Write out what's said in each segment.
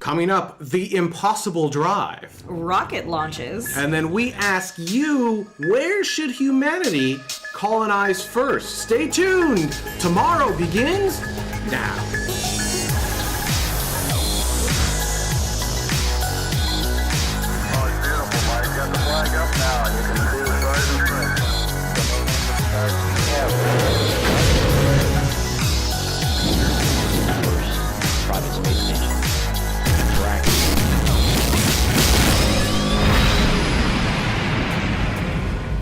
Coming up, the impossible drive. Rocket launches. And then we ask you, where should humanity colonize first? Stay tuned. Tomorrow begins now. Oh, it's beautiful, Mike. Got the flag up now. You can see the stars and Private space station.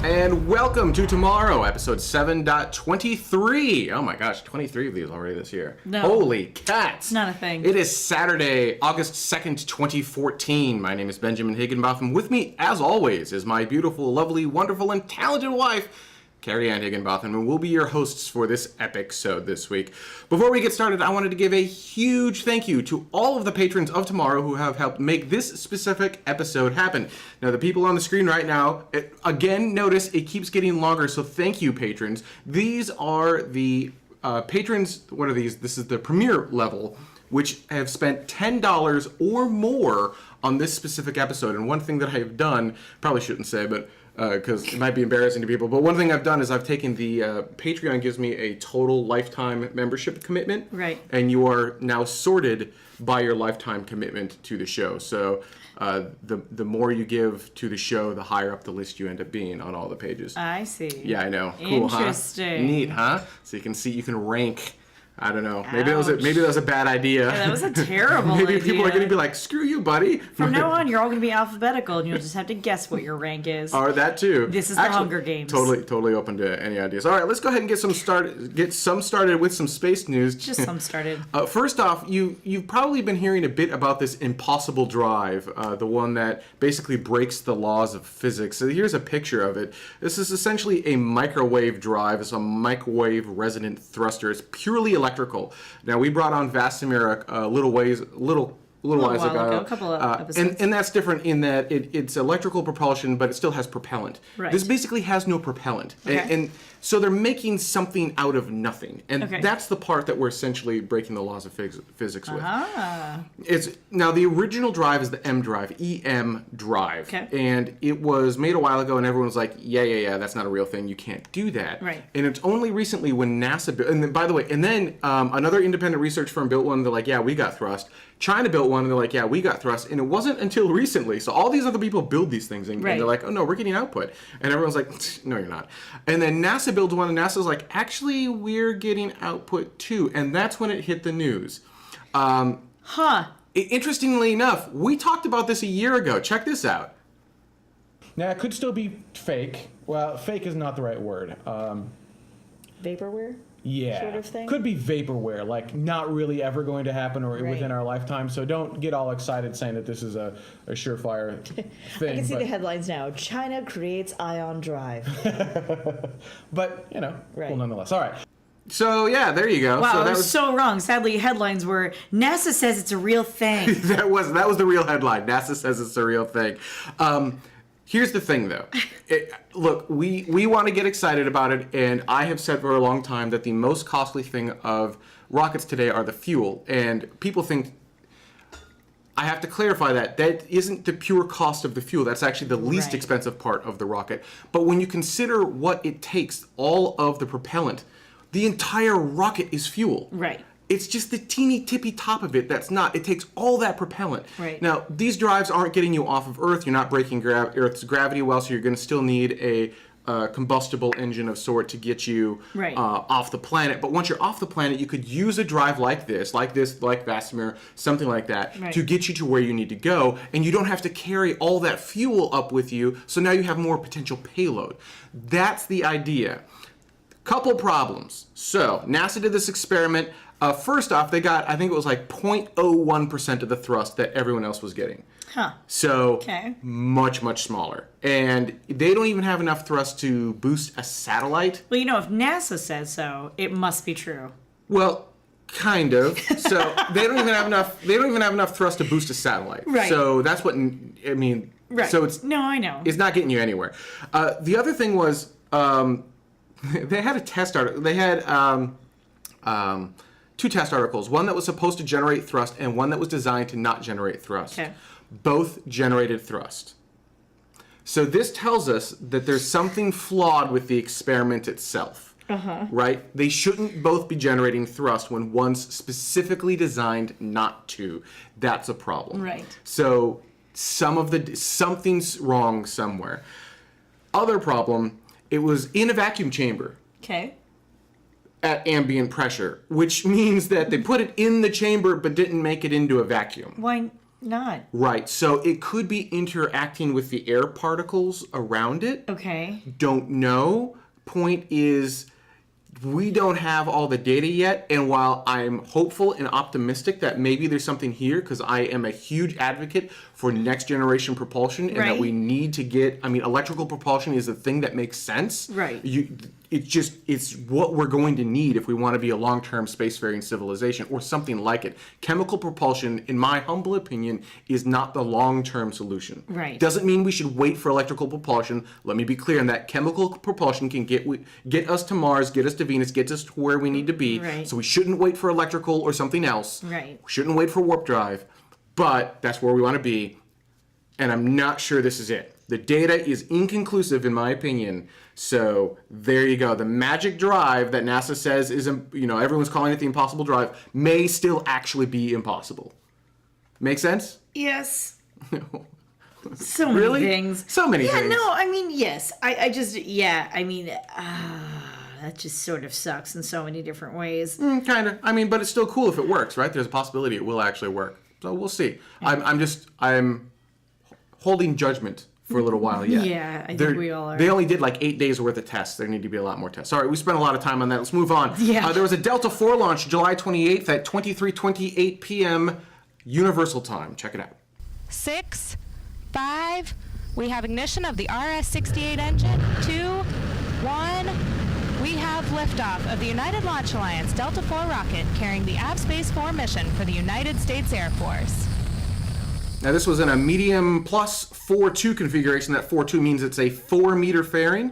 And welcome to Tomorrow, episode 7.23. Oh my gosh, 23 of these already this year. No. Holy cats. Not a thing. It is Saturday, August 2nd, 2014. My name is Benjamin Higginbotham. With me, as always, is my beautiful, lovely, wonderful, and talented wife, Carrie Ann Higginbotham, and we'll be your hosts for this episode this week. Before we get started, I wanted to give a huge thank you to all of the patrons of Tomorrow who have helped make this specific episode happen. Now, the people on the screen right now, again, notice it keeps getting longer, so thank you, patrons. These are the patrons, what are these? This is the premier level, which have spent $10 or more on this specific episode. And one thing that I have done, probably shouldn't say, but because it might be embarrassing to people, but one thing I've done is I've taken the Patreon gives me a total lifetime membership commitment, Right. And you are now sorted by your lifetime commitment to the show. So the more you give to the show, the higher up the list you end up being on all the pages. I see. Yeah, I know. Cool, huh? Interesting. Neat, huh? So you can see, you can rank. I don't know. Maybe that was a bad idea. Yeah, that was a terrible Maybe idea. people are going to be like, "Screw you, buddy." From now on, you're all going to be alphabetical, and you'll just have to guess what your rank is. Or that too. This is the Hunger Games. Totally open to any ideas. All right, let's go ahead and get some started with some space news. Just some started. First off, you've probably been hearing a bit about this impossible drive, the one that basically breaks the laws of physics. So here's a picture of it. This is essentially a microwave drive. It's a microwave resonant thruster. It's purely electrical. Now, we brought on Vasimir a little while ago. A couple of episodes. And that's different in that it's electrical propulsion, but it still has propellant. Right. This basically has no propellant. Okay. And so they're making something out of nothing. And Okay. that's the part that we're essentially breaking the laws of physics with. Ah. Now, the original drive is the M drive, EM drive. Okay. And it was made a while ago, and everyone was like, yeah, that's not a real thing. You can't do that. Right. And it's only recently when NASA built, and then, by the way, another independent research firm built one, they're like, yeah, we got thrust. China built one, and they're like, yeah, we got thrust. And it wasn't until recently. So all these other people build these things, and Right. they're like, oh, no, we're getting output. And everyone's like, no, you're not. And then NASA builds one, and NASA's like, actually, we're getting output too. And that's when it hit the news. Interestingly enough, we talked about this a year ago. Check this out. Now, it could still be fake. Well, fake is not the right word. Vaporware? Yeah. Sort of thing? Could be vaporware, like not really ever going to happen or Right. within our lifetime. So don't get all excited saying that this is a surefire thing. I can see the headlines now. China creates ion drive. But, Right. cool nonetheless. All right. So, yeah, there you go. Wow, so I that was so wrong. Sadly, headlines were, NASA says it's a real thing. that was the real headline. NASA says it's a real thing. Here's the thing, though. Look, we want to get excited about it, and I have said for a long time that the most costly thing of rockets today are the fuel. And people think, I have to clarify that isn't the pure cost of the fuel. That's actually the least Right. expensive part of the rocket. But when you consider what it takes, all of the propellant, the entire rocket is fuel. Right. It's just the teeny tippy top of it that's not. It takes all that propellant. Right. Now, these drives aren't getting you off of Earth. You're not breaking Earth's gravity well, so you're going to still need a combustible engine of sort to get you Right. Off the planet. But once you're off the planet, you could use a drive like Vasimir, something like that, Right. to get you to where you need to go, and you don't have to carry all that fuel up with you, so now you have more potential payload. That's the idea. Couple problems. So, NASA did this experiment. First off, they got, I think it was like 0.01% of the thrust that everyone else was getting. Huh. So, Okay. much smaller. And they don't even have enough thrust to boost a satellite. Well, if NASA says so, it must be true. Well, kind of. So, they don't even have enough thrust to boost a satellite. Right. So, that's what, I mean, Right. so it's No, I know. not getting you anywhere. The other thing was, they had a test article. They had two test articles, one that was supposed to generate thrust and one that was designed to not generate thrust. Okay. Both generated thrust. So this tells us that there's something flawed with the experiment itself. Right? They shouldn't both be generating thrust when one's specifically designed not to. That's a problem. Right. So something's wrong somewhere. Other problem, it was in a vacuum chamber Okay. at ambient pressure, which means that they put it in the chamber but didn't make it into a vacuum. Why not? Right, so it could be interacting with the air particles around it. Okay. Don't know. Point is, we don't have all the data yet, and while I'm hopeful and optimistic that maybe there's something here, because I am a huge advocate for next generation propulsion and that Right. we need to get, electrical propulsion is the thing that makes sense. Right. It's what we're going to need if we want to be a long-term spacefaring civilization or something like it. Chemical propulsion, in my humble opinion, is not the long-term solution. Right. Doesn't mean we should wait for electrical propulsion. Let me be clear on that. Chemical propulsion can get us to Mars, get us to Venus, get us to where we need to be. Right. So we shouldn't wait for electrical or something else. Right. We shouldn't wait for warp drive. But that's where we want to be. And I'm not sure this is it. The data is inconclusive in my opinion. So there you go. The magic drive that NASA says is, everyone's calling it the impossible drive, may still actually be impossible. Make sense? Yes. So many Really? things. So many yeah, things. no, yes. I just, that just sort of sucks in so many different ways. Kind of. But it's still cool if it works, right? There's a possibility it will actually work. So we'll see. I'm holding judgment for a little while yet. Yeah, I think we all are. They only did like 8 days worth of tests. There need to be a lot more tests. Sorry, we spent a lot of time on that. Let's move on. Yeah. There was a Delta IV launch July 28th at 23:28 p.m. Universal Time. Check it out. 6, 5, we have ignition of the RS-68 engine. 2, 1, we have liftoff of the United Launch Alliance Delta IV rocket carrying the Space 4 mission for the United States Air Force. Now this was in a medium plus 4.2 configuration. That 4.2 means it's a 4-meter fairing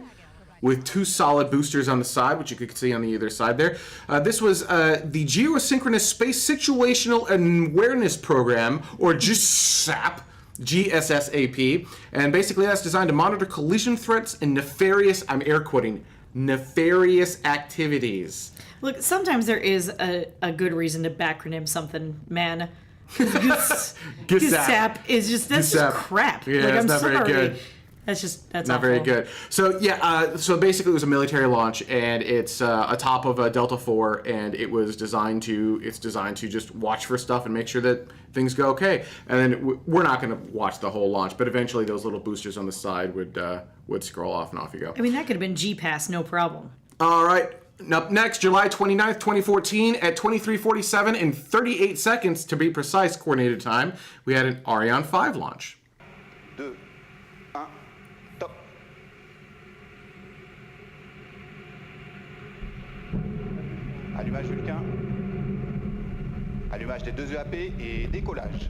with 2 solid boosters on the side, which you could see on the either side there. This was the Geosynchronous Space Situational Awareness Program, or GSAP, GSSAP, and basically that's designed to monitor collision threats and nefarious, I'm air quoting, nefarious activities. Look, sometimes there is a good reason to backronym something, man. GSAP is just, that's GSAP. just crap. Yeah, like, it's I'm not sorry. very good. That's Not awful. very good. So yeah, so basically it was a military launch, and it's atop of a Delta IV, and it's designed to just watch for stuff and make sure that things go okay. And then we're not going to watch the whole launch, but eventually those little boosters on the side would scroll off and off you go. I mean, that could have been G-Pass, no problem. All right. Up next, July 29th, 2014, at 23:47 and 38 seconds to be precise, coordinated time, we had an Ariane 5 launch. 2, 1, top. Allumage Vulcain. Allumage des 2 EAP et décollage.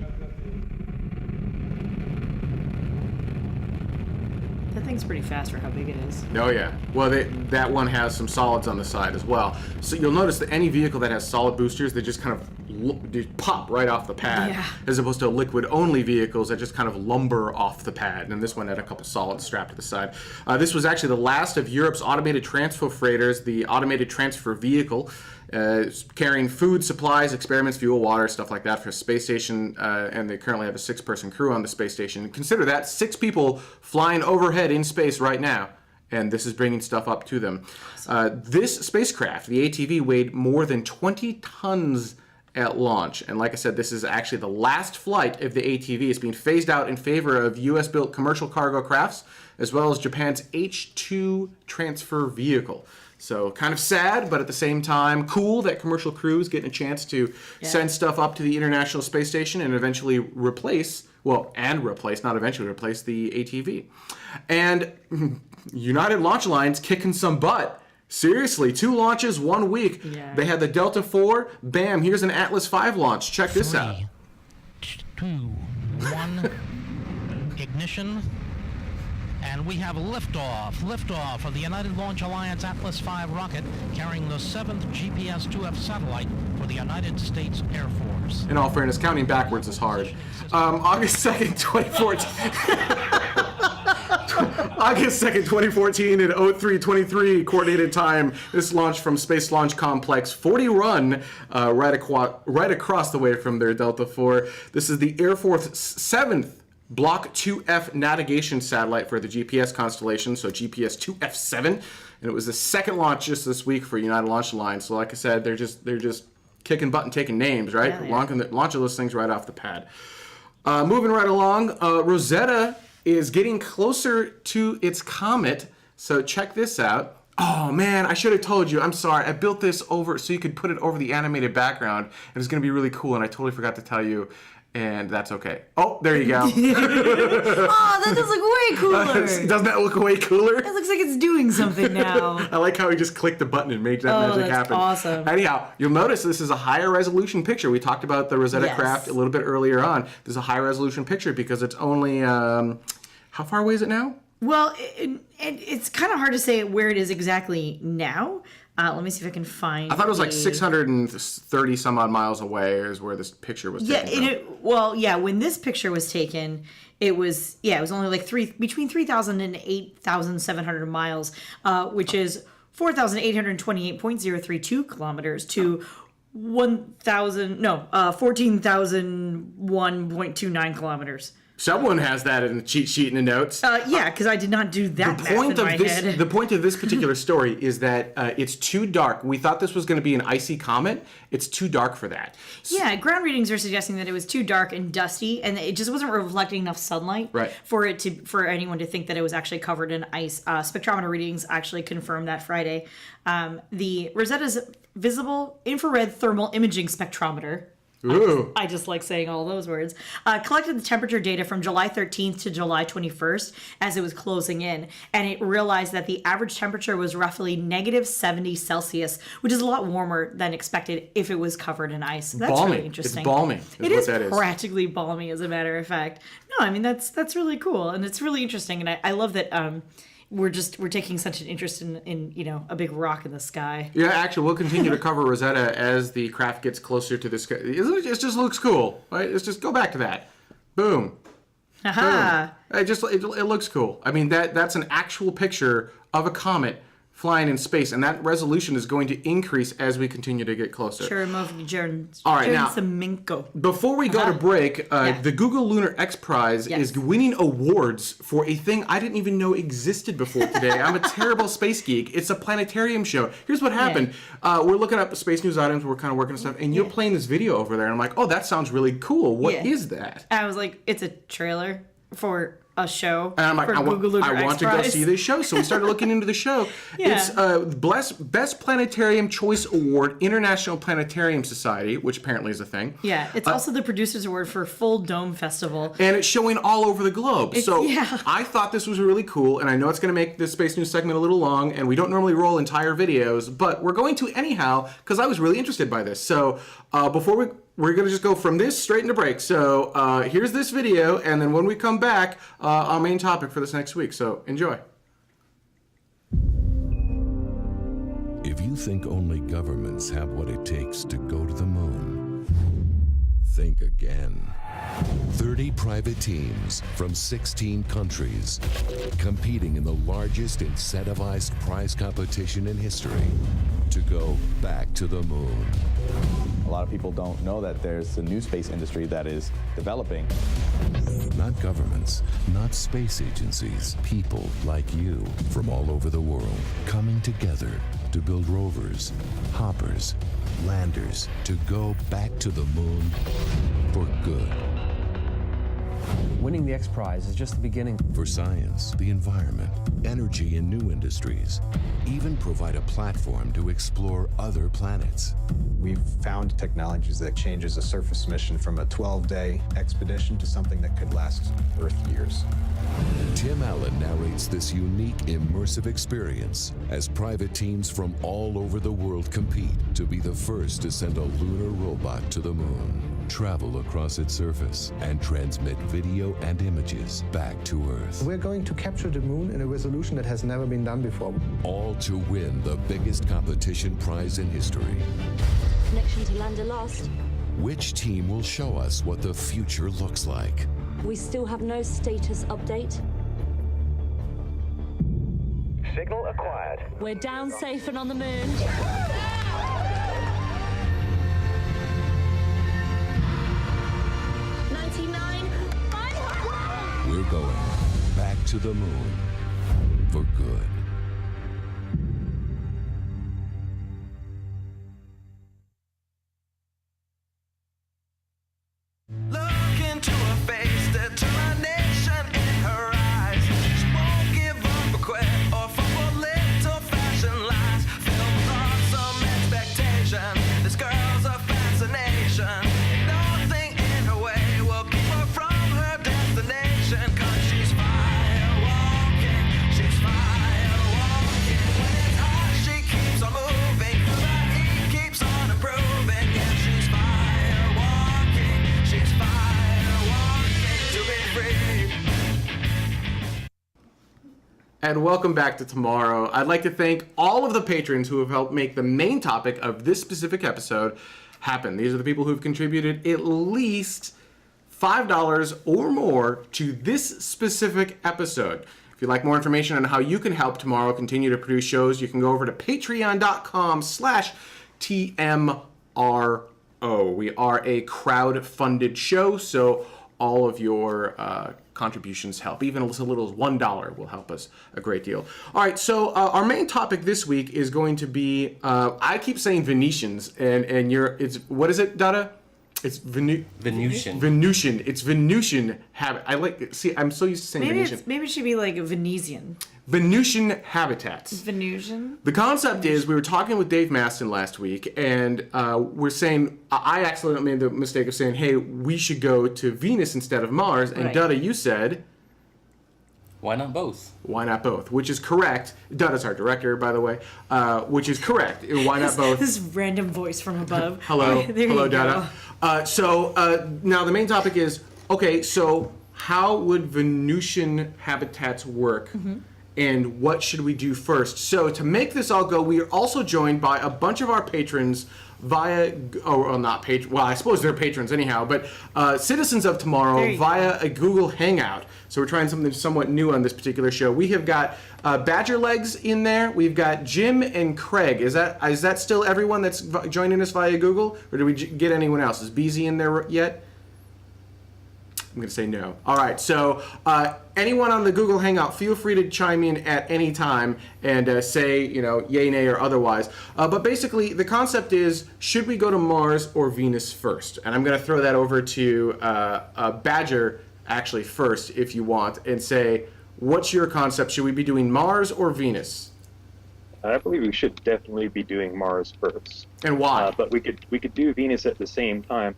That thing's pretty fast for how big it is. Oh yeah. Well, that one has some solids on the side as well. So you'll notice that any vehicle that has solid boosters, they just kind of they pop right off the pad, Yeah. as opposed to liquid-only vehicles that just kind of lumber off the pad. And this one had a couple solids strapped to the side. This was actually the last of Europe's automated transfer freighters, the automated transfer vehicle, carrying food, supplies, experiments, fuel, water, stuff like that for a space station, and they currently have a 6-person crew on the space station. Consider that 6 people flying overhead in space right now, and this is bringing stuff up to them. This spacecraft, the ATV, weighed more than 20 tons at launch, and like I said, this is actually the last flight of the ATV. It's being phased out in favor of US-built commercial cargo crafts, as well as Japan's H-2 transfer vehicle. So kind of sad, but at the same time, cool that commercial crews getting a chance to send stuff up to the International Space Station and eventually replace the ATV. And United Launch Alliance kicking some butt. Seriously, 2 launches, 1 week. Yeah. They had the Delta IV. Bam, here's an Atlas V launch. Check this out. 3, 2, 1, ignition, And we have liftoff of the United Launch Alliance Atlas V rocket carrying the 7th GPS-2F satellite for the United States Air Force. In all fairness, counting backwards is hard. August 2nd, 2014. August 2nd, 2014 at 03:23 coordinated time. This launched from Space Launch Complex 40 Run, right across the way from their Delta IV. This is the Air Force 7th Block 2F navigation satellite for the GPS constellation, so GPS 2F7, and it was the second launch just this week for United Launch Alliance. So like I said, they're just kicking butt and taking names, right? Yeah. Launching those things right off the pad. Moving right along, Rosetta is getting closer to its comet. So check this out. Oh man, I should have told you. I'm sorry. I built this over so you could put it over the animated background, and it's going to be really cool. And I totally forgot to tell you, and that's okay. Oh, there you go. Oh, that does look way cooler. Doesn't that look way cooler? It looks like it's doing something now. I like how he just clicked the button and made that magic happen. Awesome. Anyhow, you'll notice this is a higher resolution picture. We talked about the Rosetta craft a little bit earlier on. This is a high resolution picture because it's only, how far away is it now? Well, it's kind of hard to say where it is exactly now. Let me see if I can find. I thought it was like 630 some odd miles away is where this picture was taken. When this picture was taken, it was only like between 3,000 and 8,700 miles, which is 4,828.032 kilometers to 14,001.29 kilometers. Someone has that in the cheat sheet in the notes. Because I did not do that math in my head. The point of this particular story is that it's too dark. We thought this was going to be an icy comet. It's too dark for that. Yeah, ground readings are suggesting that it was too dark and dusty, and it just wasn't reflecting enough sunlight for anyone to think that it was actually covered in ice. Spectrometer readings actually confirmed that Friday. The Rosetta's visible infrared thermal imaging spectrometer. Ooh. I just like saying all those words. Collected the temperature data from July 13th to July 21st as it was closing in, and it realized that the average temperature was roughly negative 70 Celsius, which is a lot warmer than expected if it was covered in ice. That's balmy. Really interesting. It's balmy. It is practically balmy, as a matter of fact. No, I mean that's really cool, and it's really interesting, and I love that. We're taking such an interest in a big rock in the sky. Yeah, actually, we'll continue to cover Rosetta as the craft gets closer to the sky. It just looks cool, right? Let's just go back to that. Boom. Aha. Boom. It looks cool. I mean, that's an actual picture of a comet flying in space, and that resolution is going to increase as we continue to get closer. All right, now, before we go to break, the Google Lunar X Prize is winning awards for a thing I didn't even know existed before today. I'm a terrible space geek. It's a planetarium show. Here's what happened. We're looking up the space news items, we're kind of working on stuff, and you're playing this video over there, and I'm like, oh, that sounds really cool. What is that? I was like, it's a trailer for a show. And I'm like, I want to go see this show. So we started looking into the show. It's Best Planetarium Choice Award, International Planetarium Society, which apparently is a thing. Yeah, it's also the Producers Award for Full Dome Festival. And it's showing all over the globe. I thought this was really cool, and I know it's going to make this Space News segment a little long, and we don't normally roll entire videos, but we're going to anyhow, because I was really interested by this. So before we're going to just go from this straight into break. So here's this video, and then when we come back, our main topic for this next week. So enjoy. If you think only governments have what it takes to go to the moon, think again. 30 private teams from 16 countries competing in the largest incentivized prize competition in history to go back to the moon. A lot of people don't know that there's a new space industry that is developing. Not governments, not space agencies, people like you from all over the world coming together to build rovers, hoppers, landers to go back to the moon for good. Winning the X Prize is just the beginning. For science, the environment, energy and new industries, even provide a platform to explore other planets. We've found technologies that changes a surface mission from a 12-day expedition to something that could last Earth years. Tim Allen narrates this unique, immersive experience as private teams from all over the world compete to be the first to send a lunar robot to the moon. travel across its surface, and transmit video and images back to Earth. We're going to capture the moon in a resolution that has never been done before. All to win the biggest competition prize in history. Connection to lander lost. Which team will show us what the future looks like? We still have no status update. Signal acquired. We're down safe and on the moon. 99. We're going back to the moon for good. Look into her face, determination in her eyes. She won't give up or quit or fall for little fashion lies. Filled with awesome expectation, this girl's a fascination. Nothing in her way will keep her from her destination. 'Cause she's fire walking, she's fire walking. When it's hot, she keeps on moving, the heat keeps on improving. Yeah, she's fire walking, she's fire walking to be free. And welcome back to Tomorrow. I'd like to thank all of the patrons who have helped make the main topic of this specific episode happen. These are the people who've contributed at least $5 or more to this specific episode. If you'd like more information on how you can help Tomorrow continue to produce shows, you can go over to patreon.com/TMRO. We are a crowd-funded show, so all of your contributions help. Even as little as $1 will help us a great deal. All right, so our main topic this week is going to be, I keep saying Venetians, and it's, what is it, Dada? It's Venusian. Venusian. It's Venusian habit. I'm so used to saying Venetian. Maybe it should be like a Venetian. Venusian habitats. Venusian? The concept is, we were talking with Dave Maston last week, and we're saying, I accidentally made the mistake of saying, hey, we should go to Venus instead of Mars, and Right. Dada, you said... Why not both? Why not both? Which is correct. Dada's our director, by the way, which is correct. Why not both? This random voice from above. Hello. There Hello, you go. Dada. So now the main topic is, okay, so how would Venusian habitats work? Mm-hmm. And what should we do first? So to make this all go, we are also joined by a bunch of our patrons via, I suppose they're patrons anyhow, but citizens of Tomorrow via a Google Hangout. So we're trying something somewhat new on this particular show. We have got Badger Legs in there. We've got Jim and Craig. Is that still everyone that's joining us via Google? Or did we get anyone else? Is Beezy in there yet? I'm going to say no. All right, so anyone on the Google Hangout, feel free to chime in at any time and say, yay, nay, or otherwise. But basically, the concept is, should we go to Mars or Venus first? And I'm going to throw that over to Badger, actually, first, if you want, and say, what's your concept? Should we be doing Mars or Venus? I believe we should definitely be doing Mars first. And why? But we could do Venus at the same time.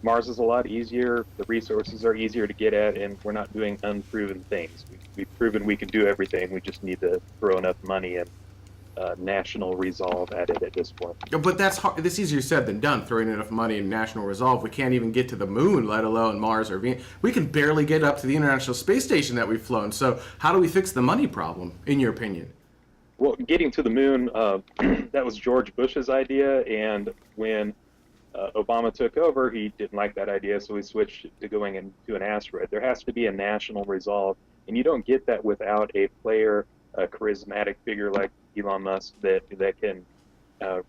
Mars is a lot easier, the resources are easier to get at, and we're not doing unproven things. We've proven we can do everything, we just need to throw enough money and national resolve at it at this point. But that's hard. That's easier said than done, throwing enough money in national resolve. We can't even get to the moon, let alone Mars or Venus. We can barely get up to the International Space Station that we've flown, so how do we fix the money problem, in your opinion? Well, getting to the moon, that was George Bush's idea, and when Obama took over, he didn't like that idea, so he switched to going into an asteroid. There has to be a national resolve, and you don't get that without a player, a charismatic figure like Elon Musk that can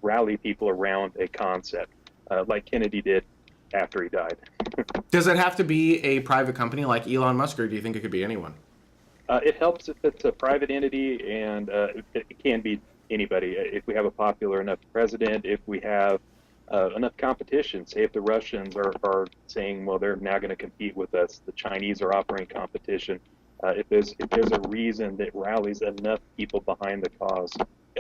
rally people around a concept, like Kennedy did after he died. Does it have to be a private company like Elon Musk, or do you think it could be anyone? It helps if it's a private entity, and it can be anybody. If we have a popular enough president, if we have enough competition, say if the Russians are saying, well, they're now going to compete with us, the Chinese are offering competition, if there's a reason that rallies enough people behind the cause,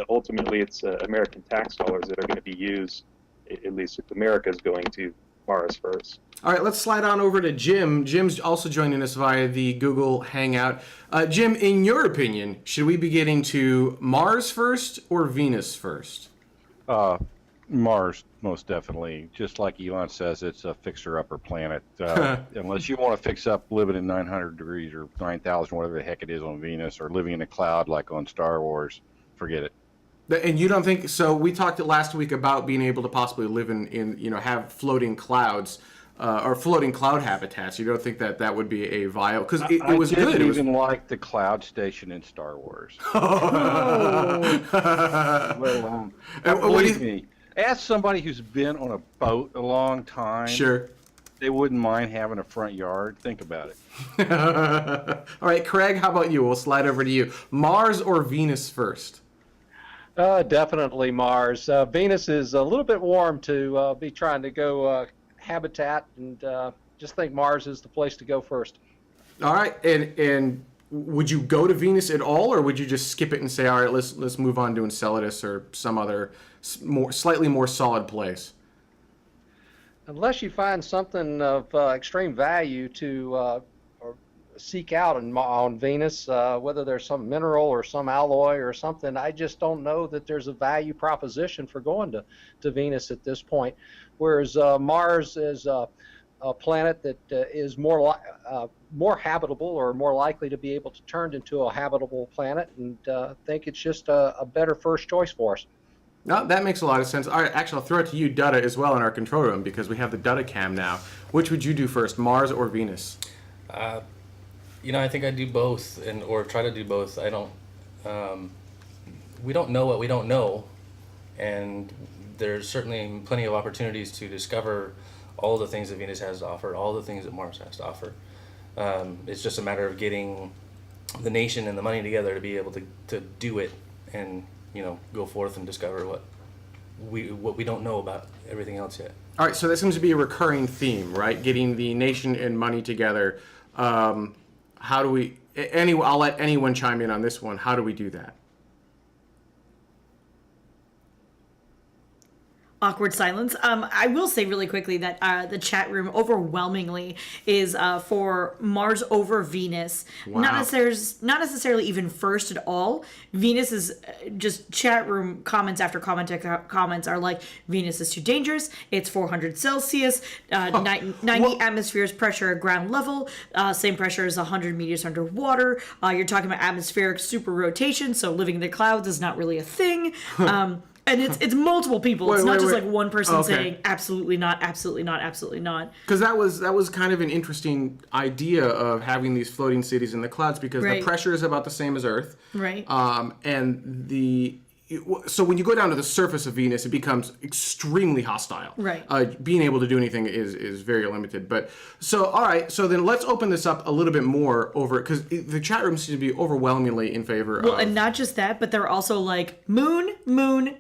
ultimately it's American tax dollars that are going to be used, at least if America's going to Mars first. All right, let's slide on over to Jim. Jim's also joining us via the Google Hangout. Jim, in your opinion, should we be getting to Mars first or Venus first? Mars, most definitely. Just like Elon says, it's a fixer-upper planet. Unless you want to fix up living in 900 degrees or 9,000, whatever the heck it is on Venus, or living in a cloud like on Star Wars, forget it. And you don't think so? We talked last week about being able to possibly live in have floating clouds or floating cloud habitats. You don't think that would be a viable? Because it was good. It was even like the cloud station in Star Wars. Believe me, ask somebody who's been on a boat a long time. Sure. They wouldn't mind having a front yard. Think about it. All right, Craig, how about you? We'll slide over to you. Mars or Venus first? Definitely Mars. Venus is a little bit warm to be trying to go habitat, and just think Mars is the place to go first. All right, and would you go to Venus at all, or would you just skip it and say, all right, let's move on to Enceladus or some other slightly more solid place? Unless you find something of extreme value to seek out on Venus, whether there's some mineral or some alloy or something, I just don't know that there's a value proposition for going to Venus at this point. Whereas Mars is a planet that is more habitable, or more likely to be able to turn into a habitable planet, and I think it's just a better first choice for us. No, that makes a lot of sense. All right, actually, I'll throw it to you, Dutta, as well in our control room, because we have the Dutta cam now. Which would you do first, Mars or Venus? I think I do both, or try to do both. I don't. We don't know what we don't know, and there's certainly plenty of opportunities to discover all the things that Venus has to offer, all the things that Mars has to offer. It's just a matter of getting the nation and the money together to be able to do it, and go forth and discover what we don't know about everything else yet. All right, so that seems to be a recurring theme, right? Getting the nation and money together. How do we? I'll let anyone chime in on this one. How do we do that? Awkward silence. I will say really quickly that the chat room overwhelmingly is for Mars over Venus. Wow. Not necessarily even first at all. Venus is just chat room comments after comments are like, Venus is too dangerous. It's 400 Celsius, 90 atmospheres pressure at ground level. Same pressure as 100 meters underwater. You're talking about atmospheric super rotation, so living in the clouds is not really a thing. And it's multiple people. It's not just like one person saying absolutely not, absolutely not, absolutely not. Because that was kind of an interesting idea of having these floating cities in the clouds, because the pressure is about the same as Earth. Right. So when you go down to the surface of Venus, it becomes extremely hostile. Right. Being able to do anything is very limited. But so, all right, so then let's open this up a little bit more over, because the chat room seems to be overwhelmingly in favor of... Well, and not just that, but they're also like, moon,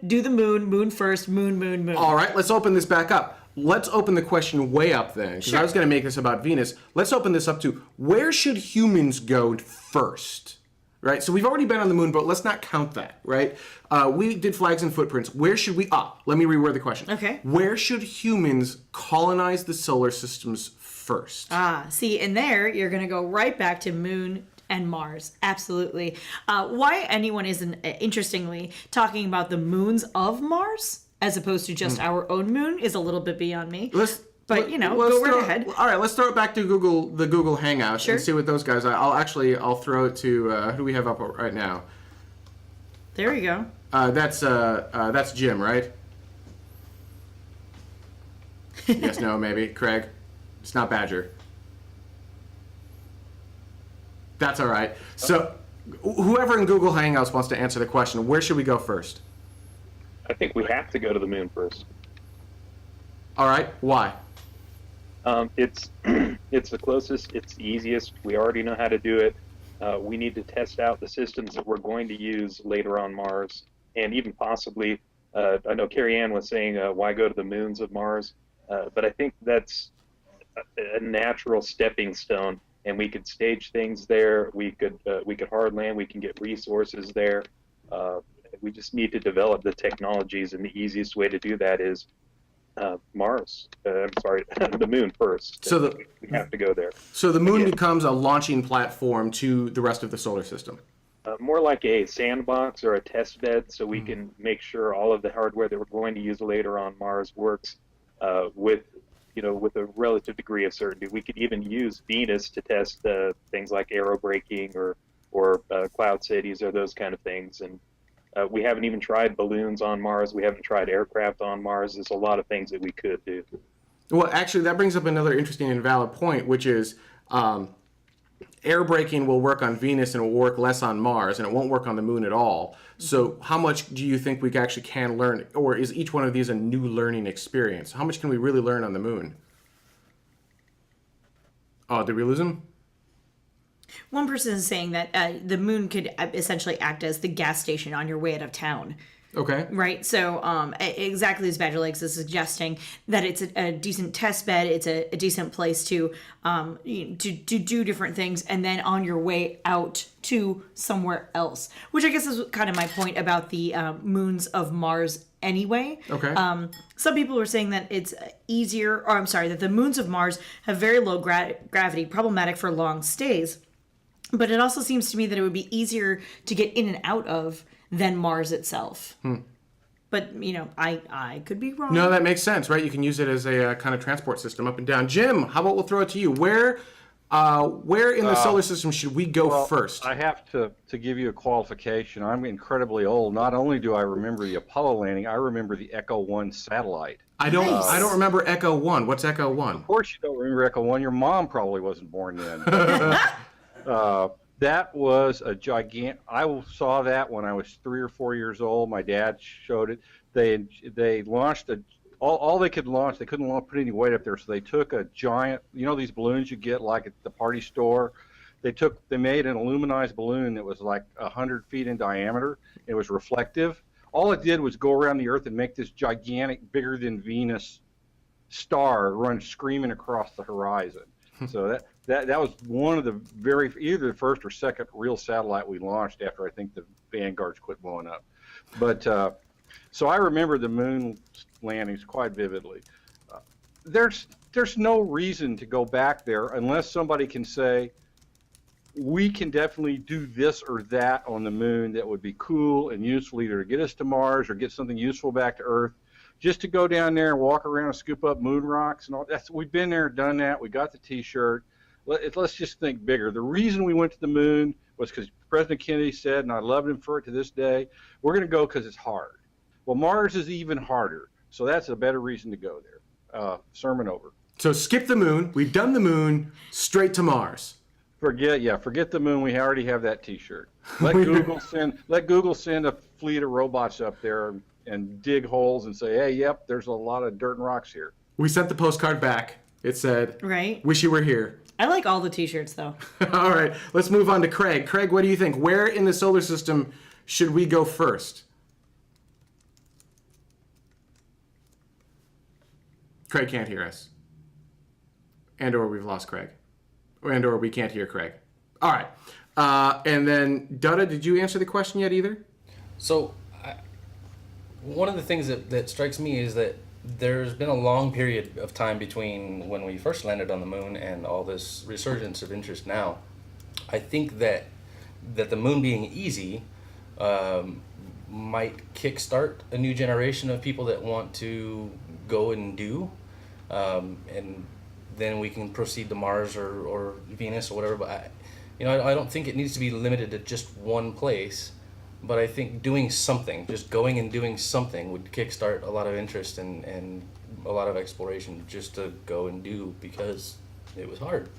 do the moon first, moon. All right, let's open this back up. Let's open the question way up then, because I was going to make this about Venus. Let's open this up to, where should humans go first? Right, so we've already been on the moon, but let's not count that, right? We did flags and footprints. Where should we... let me reword the question. Okay. Where should humans colonize the solar systems first? See, and there you're going to go right back to moon and Mars. Absolutely. Why anyone isn't, interestingly, talking about the moons of Mars as opposed to just our own moon is a little bit beyond me. But go right ahead. All right, let's throw it back to the Google Hangouts and see what those guys are. I'll throw it to who do we have up right now? There you go. That's Jim, right? Yes, no, maybe. Craig. It's not Badger. That's all right. So whoever in Google Hangouts wants to answer the question, where should we go first? I think we have to go to the moon first. All right. Why? It's the closest, it's the easiest. We already know how to do it. We need to test out the systems that we're going to use later on Mars, and even possibly, I know Carrie Ann was saying, why go to the moons of Mars? But I think that's a natural stepping stone, and we could stage things there. We could hard land. We can get resources there. We just need to develop the technologies, and the easiest way to do that is Mars. The moon first. So we have to go there. So the moon becomes a launching platform to the rest of the solar system. more like a sandbox or a test bed, so we can make sure all of the hardware that we're going to use later on Mars works with a relative degree of certainty. We could even use Venus to test things like aerobraking or cloud cities or those kind of things. And we haven't even tried balloons on Mars. We haven't tried aircraft on Mars. There's a lot of things that we could do. Well, actually, that brings up another interesting and valid point, which is air braking will work on Venus and it will work less on Mars, and it won't work on the moon at all. So how much do you think we actually can learn, or is each one of these a new learning experience? How much can we really learn on the moon? Oh, did we lose him? One person is saying that the moon could essentially act as the gas station on your way out of town. Okay. Right. So exactly as Badger Lakes is suggesting, that it's a decent test bed. It's a decent place to do different things, and then on your way out to somewhere else, which I guess is kind of my point about the moons of Mars anyway. Okay. Some people are saying that it's easier, or I'm sorry, that the moons of Mars have very low gravity, problematic for long stays. But it also seems to me that it would be easier to get in and out of than Mars itself. But, I could be wrong. No, that makes sense, right? You can use it as a kind of transport system up and down. Jim, how about we'll throw it to you? Where in the solar system should we go first? I have to give you a qualification. I'm incredibly old. Not only do I remember the Apollo landing, I remember the Echo 1 satellite. I don't remember Echo 1. What's Echo 1? Of course you don't remember Echo 1. Your mom probably wasn't born then. That was a gigantic. I saw that when I was 3 or 4 years old. My dad showed it. They launched all they could launch. They couldn't put any weight up there, so they took a giant. These balloons you get like at the party store. They made an aluminized balloon that was like 100 feet in diameter. It was reflective. All it did was go around the Earth and make this gigantic, bigger than Venus star run screaming across the horizon. So that was one of the either the first or second real satellite we launched after I think the Vanguards quit blowing up. But so I remember the moon landings quite vividly. There's no reason to go back there unless somebody can say we can definitely do this or that on the moon that would be cool and useful, either to get us to Mars or get something useful back to Earth. Just to go down there and walk around and scoop up moon rocks and all that. We've been there, done that. We got the T-shirt. Let's just think bigger. The reason we went to the moon was because President Kennedy said, and I love him for it to this day, we're going to go because it's hard. Well, Mars is even harder, so that's a better reason to go there. Sermon over. So skip the moon. We've done the moon. Straight to Mars. Forget the moon. We already have that T-shirt. Let Google send a fleet of robots up there and dig holes and say, hey, yep, there's a lot of dirt and rocks here. We sent the postcard back. It said, right. Wish you were here. I like all the T-shirts, though. All right, let's move on to Craig. Craig, what do you think? Where in the solar system should we go first? Craig can't hear us. And/or we've lost Craig. And/or we can't hear Craig. All right. And then, Dutta, did you answer the question yet either? So, one of the things that strikes me is that there's been a long period of time between when we first landed on the moon and all this resurgence of interest now. I think that the moon being easy might kickstart a new generation of people that want to go and do, and then we can proceed to Mars or Venus or whatever. But I don't think it needs to be limited to just one place. But I think doing something, just going and doing something, would kickstart a lot of interest and a lot of exploration just to go and do, because it was hard.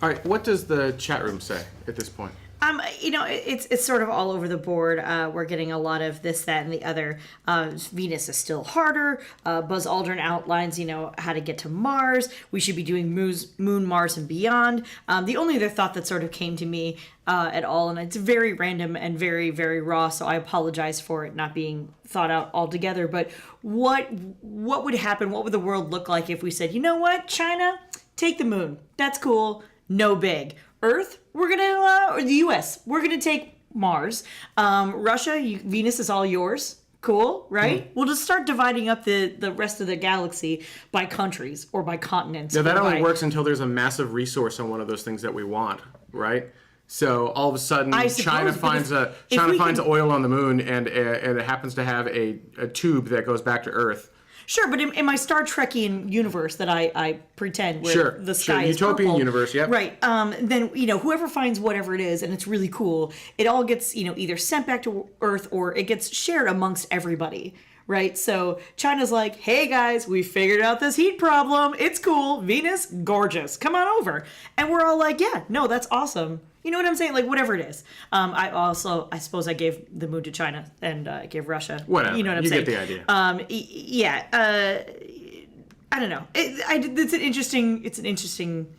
All right, what does the chat room say at this point? It's sort of all over the board. We're getting a lot of this, that, and the other. Venus is still harder. Buzz Aldrin outlines, how to get to Mars. We should be doing Moon, Mars, and beyond. The only other thought that sort of came to me at all, and it's very random and very, very raw, so I apologize for it not being thought out altogether, but what would happen? What would the world look like if we said, you know what, China, take the moon. That's cool. No big. Earth, we're gonna, or the U.S., we're gonna take Mars. Russia, Venus is all yours. Cool, right? We'll just start dividing up the rest of the galaxy by countries or by continents. Yeah, that only works until there's a massive resource on one of those things that we want, right? So all of a sudden, I suppose, China finds oil on the moon, and it happens to have a tube that goes back to Earth. Sure, but in my Star Trekian universe that I pretend where the sky is utopian purple, universe, yep. Right. Then whoever finds whatever it is, and it's really cool, it all gets either sent back to Earth or it gets shared amongst everybody. Right. So China's like, hey guys, we figured out this heat problem. It's cool. Venus, gorgeous. Come on over. And we're all like, yeah, no, that's awesome. You know what I'm saying? Like, whatever it is. I suppose I gave the moon to China and gave Russia. Whatever. You know what I'm saying? You get the idea. Yeah. I don't know. It's an interesting.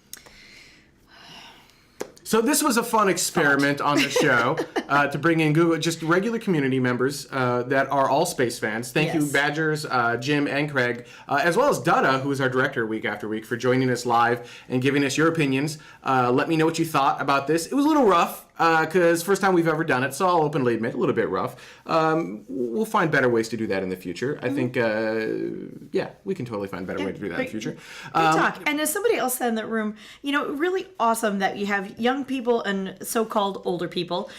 So this was a fun experiment on the show to bring in Google, just regular community members that are all space fans. Thank you, Badgers, Jim, and Craig, as well as Dada, who is our director week after week, for joining us live and giving us your opinions. Let me know what you thought about this. It was a little rough. Because first time we've ever done it, so I'll openly admit, a little bit rough. We'll find better ways to do that in the future. I think, we can totally find a better way to do that in the future. Good talk. And as somebody else said in that room, really awesome that you have young people and so-called older people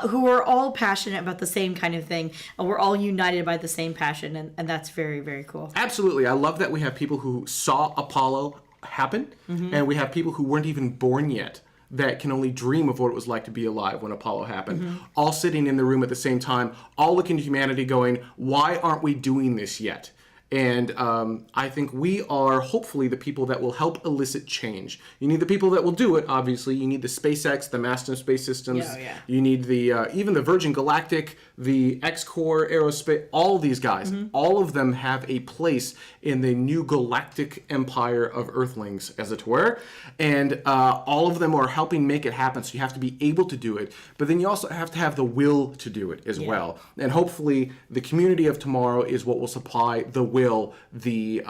who are all passionate about the same kind of thing. We're all united by the same passion, and that's very, very cool. Absolutely. I love that we have people who saw Apollo happen, and we have people who weren't even born yet that can only dream of what it was like to be alive when Apollo happened, all sitting in the room at the same time, all looking to humanity going, why aren't we doing this yet? And I think we are hopefully the people that will help elicit change. You need the people that will do it, obviously. You need the SpaceX, the Massive Space Systems. You need the even the Virgin Galactic, the X-Core Aerospace, all these guys. All of them have a place in the new galactic empire of Earthlings, as it were. And all of them are helping make it happen, so you have to be able to do it. But then you also have to have the will to do it as well. And hopefully the community of tomorrow is what will supply the will, the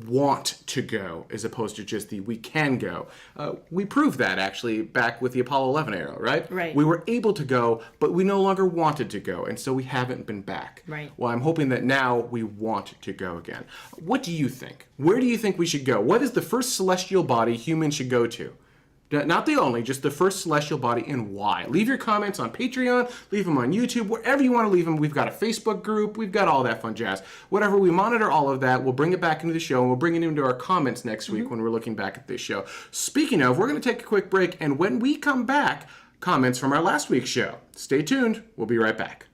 want to go, as opposed to just the we can go. We proved that actually back with the Apollo 11 era, right? Right. We were able to go, but we no longer wanted to go, and so we haven't been back. Right. Well, I'm hoping that now we want to go again. What do you think? Where do you think we should go? What is the first celestial body humans should go to? Not the only, just the first celestial body, and why. Leave your comments on Patreon, leave them on YouTube, wherever you want to leave them. We've got a Facebook group, we've got all that fun jazz. Whatever, we monitor all of that. We'll bring it back into the show, and we'll bring it into our comments next week when we're looking back at this show. Speaking of, we're going to take a quick break, and when we come back, comments from our last week's show. Stay tuned. We'll be right back.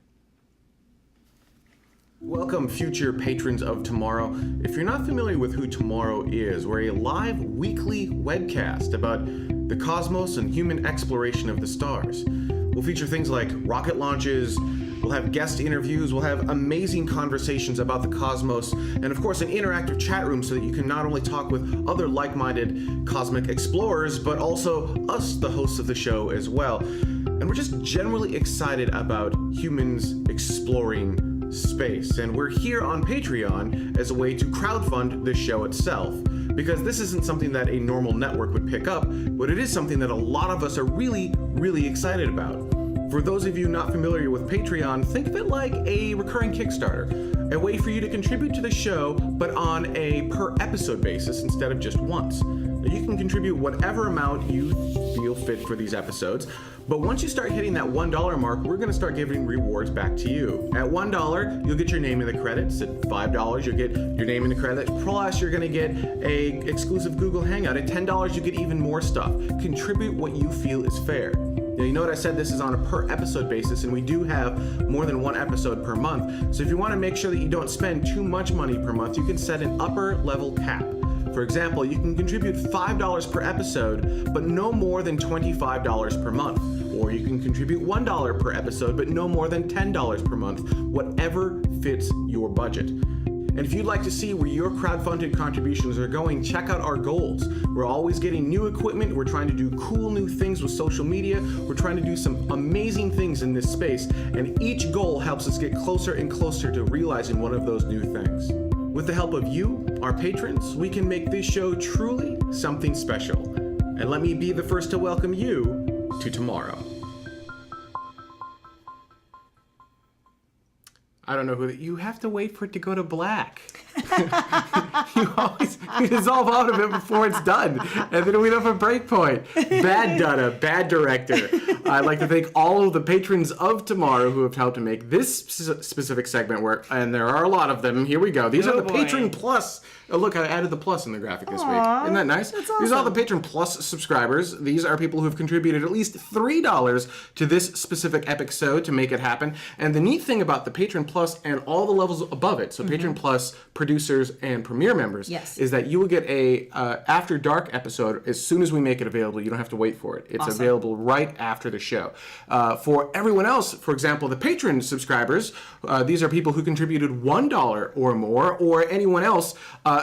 Welcome, future patrons of Tomorrow. If you're not familiar with who Tomorrow is, we're a live weekly webcast about the cosmos and human exploration of the stars. We'll feature things like rocket launches, we'll have guest interviews, we'll have amazing conversations about the cosmos, and of course an interactive chat room so that you can not only talk with other like-minded cosmic explorers, but also us, the hosts of the show, as well. And we're just generally excited about humans exploring space, and we're here on Patreon as a way to crowdfund the show itself, because this isn't something that a normal network would pick up, but it is something that a lot of us are really, really excited about. For those of you not familiar with Patreon, think of it like a recurring Kickstarter, a way for you to contribute to the show, but on a per episode basis instead of just once. Now, you can contribute whatever amount you feel fit for these episodes, but once you start hitting that $1 mark, we're going to start giving rewards back to you. At $1, you'll get your name in the credits. At $5, you'll get your name in the credits. Plus, you're going to get a exclusive Google Hangout. At $10, you get even more stuff. Contribute what you feel is fair. Now, you know what I said, this is on a per episode basis, and we do have more than one episode per month. So if you want to make sure that you don't spend too much money per month, you can set an upper level cap. For example, you can contribute $5 per episode, but no more than $25 per month. Or you can contribute $1 per episode, but no more than $10 per month, whatever fits your budget. And if you'd like to see where your crowdfunded contributions are going, check out our goals. We're always getting new equipment. We're trying to do cool new things with social media. We're trying to do some amazing things in this space. And each goal helps us get closer and closer to realizing one of those new things. With the help of you, our patrons, we can make this show truly something special. And let me be the first to welcome you to Tomorrow. I don't know who you have to wait for it to go to black. you dissolve out of it before it's done, and then we have a break point. Bad data, bad director. I'd like to thank all of the patrons of Tomorrow who have helped to make this specific segment work, and there are a lot of them. Here we go. These are the Patron Plus. Oh, look, I added the plus in the graphic this week. Isn't that nice? That's awesome. These are all the Patron Plus subscribers. These are people who have contributed at least $3 to this specific episode to make it happen. And the neat thing about the Patron Plus and all the levels above it, so Patron Plus, producers, and Premier members, is that you will get a After Dark episode as soon as we make it available. You don't have to wait for it. It's available right after the show. For everyone else, for example, the Patron subscribers, these are people who contributed $1 or more, or anyone else.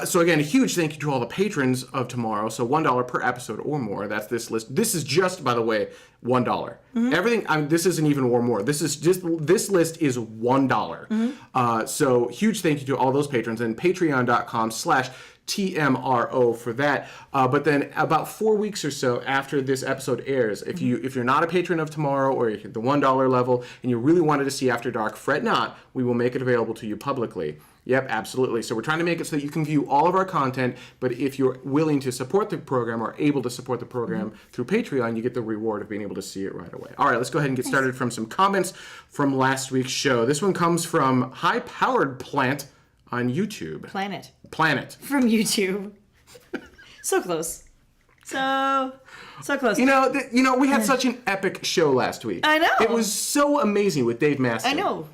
So again, a huge thank you to all the patrons of Tomorrow. So $1 per episode or more. That's this list. This is just, by the way, $1. Everything. This isn't even or more. This is just. This list is $1. So huge thank you to all those patrons, and Patreon.com/TMRO for that. But then about 4 weeks or so after this episode airs, if you're not a patron of Tomorrow, or you're at the $1 level and you really wanted to see After Dark, fret not. We will make it available to you publicly. Yep, absolutely. So we're trying to make it so that you can view all of our content, but if you're willing to support the program or able to support the program through Patreon, you get the reward of being able to see it right away. All right, let's go ahead and get started from some comments from last week's show. This one comes from High Powered Plant on YouTube. Planet. From YouTube. So close. So close. You know, we had such an epic show last week. I know. It was so amazing with Dave Maston. I know.